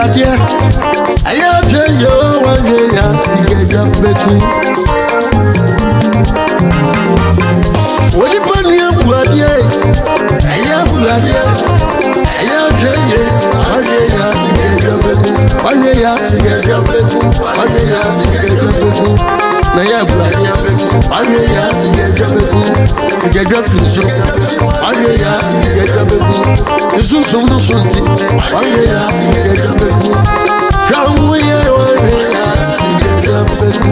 buadia. Aya yo one ya sigeja beku. Wodi pania buadia. Aya buadia. Aya one ya sigeja beku. One ya sigeja beku. One ya sigeja beku. Na ya buadia beku. One ya sigeja beku. Sigeja fiso. One ya sigeja beku. Isu sumdu sunti. One ya sigeja beku. Come ya one ya sigeja beku.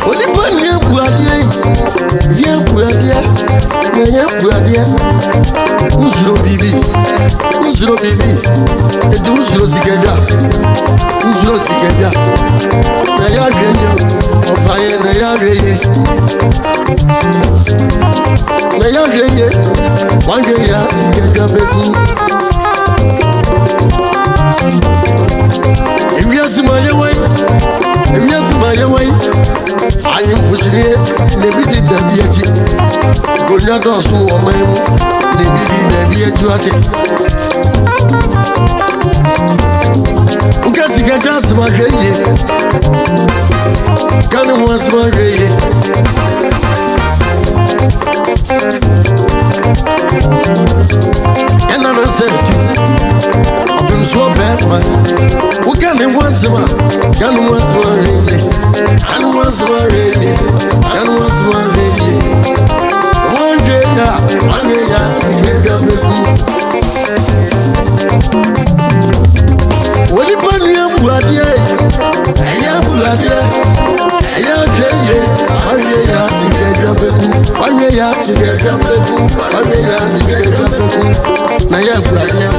Oli pania buadia. Ye buadia. Na ya buadia. Uzuro bibi. Uzuro bibi. Eti uzuro sigeja. Uzuro sigeja. Na ya geye. Ofaye na ya geye. Na ya geye. Wange ya sigeja beku. Emiasi mayewai. Emiasi mayewai. Ayim fushire. Nebiti dabiyaji. Gonya dosu omemu. Nebiti dabiyaji wate. Ukasi kekasi mageye. Kani mwasi mageye. Ena nasetu. Opim so bema. Ukani mwasi ma. Kani mwasi mageye. Kani mwasi mageye. Kani mwasi mageye. One ya sigeja beku. Wodi pania buadia. Aya buadia. Aya one ya sigeja beku. One ya sigeja beku. One ya sigeja beku. Na ya buadia.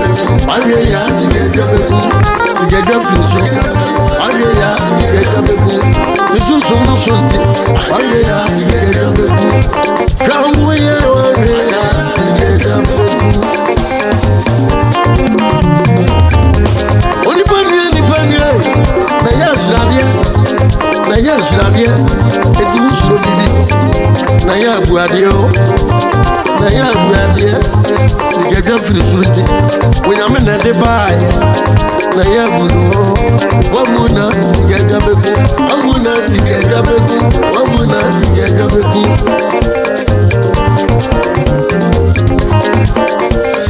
One ya sigeja beku. Sigeja fiso. One ya sigeja beku. Isu sumdu sunti. One ya sigeja beku. Come ya one ya sigeja beku. Oni pania. Na ya shrabia. Na ya shrabia. Eti usuro bibi. Na ya buadia. Na ya buadia. Sigeja filisuriti. Wenyame na de bae. Na ya buno. Wamuna sigeja beku. Wamuna sigeja beku. Wamuna sigeja beku.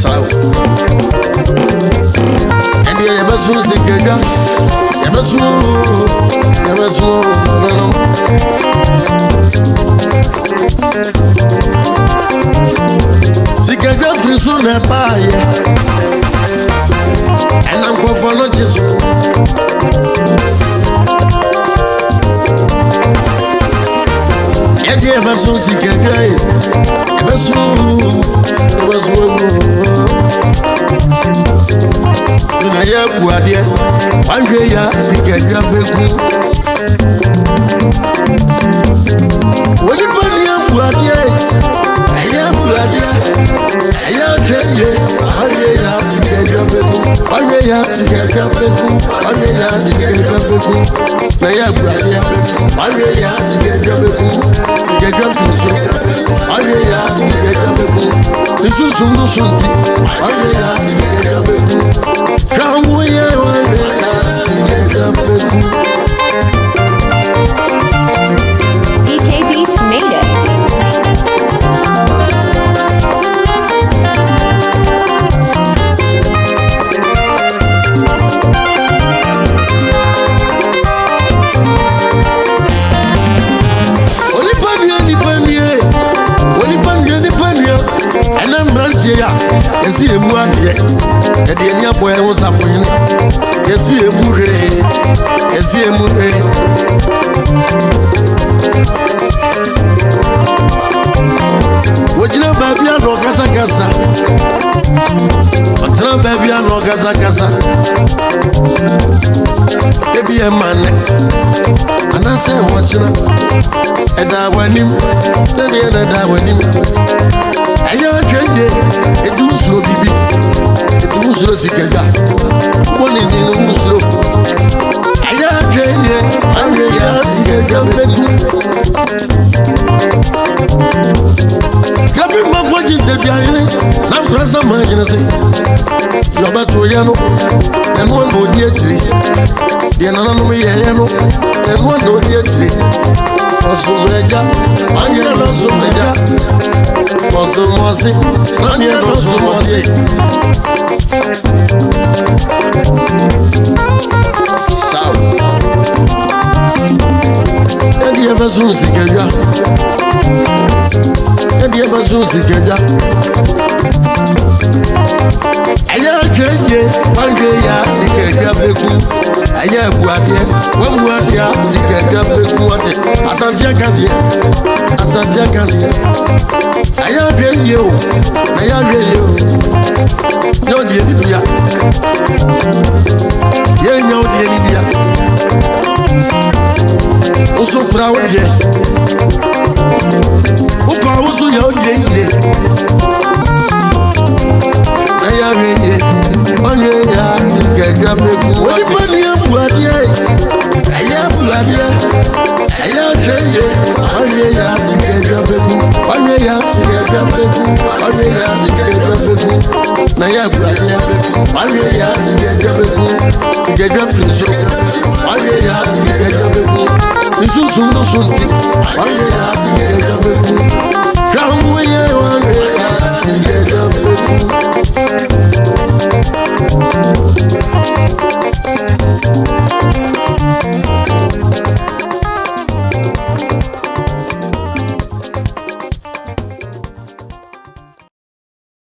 Sao. Endi ya basu sigeja. Ya basu. Ya basu. No. Sigeja frisu na bae. And I'm going for lunches. Yeah, but so sick again. It was one. I have Guadia. One day, I sick again. What if I have Guadia? I have Guadia. I have Guadia. One day, I sick again. One day, I sick again. One day, I sick again. Na ya buadia. One day, I sick again. Sigeja fiso. One day, I sick again. Isu sumdu sunti. One day, I sick again. Come ya one day, I sick again. EK Beats made it. Yesi emu adie. Edi eni aboye wo safo. Yesi emu re. Yesi emu re. Wojina baby ano kasa. Watra baby ano kasa. Ebi e mane. Anase wochina. Eda wanim. Eda wanim. Aya tweye. Eti usuro bibi. Eti usuro sigeja. Woni ni usuro. Aya tweye. Aya sigeja beku. Kabi mafoji te biaye. Na prasa magina se. Yobato Yano, and one no deity. The anonymous Yano, and one no deity. Also, Reja, one year also Reja. Also, Mossy, 1 year also Mossy. Sound. And the ever soon Sikaja. And the ever soon Sikaja. Aya kenye ya Sikaja Beku. Aya Buadia, one Buadia Sikaja Beku. Asantia Candia. Asantia Candia. Aya kenye, Aya kenye. No, dear Libya. Yeah, no, dear Libya. Also proud, yeah. Opa, also young, yeah. I am here. On your yard, get your big what money up, what, yeah. I am Ladia. I am Jay. On your yard, get your big on your yard, get your big on your yard, get your big. Naya Ladia. On your yard, get your big. Get your fish. On your yard, get your big. This is soon, no soon. One day I see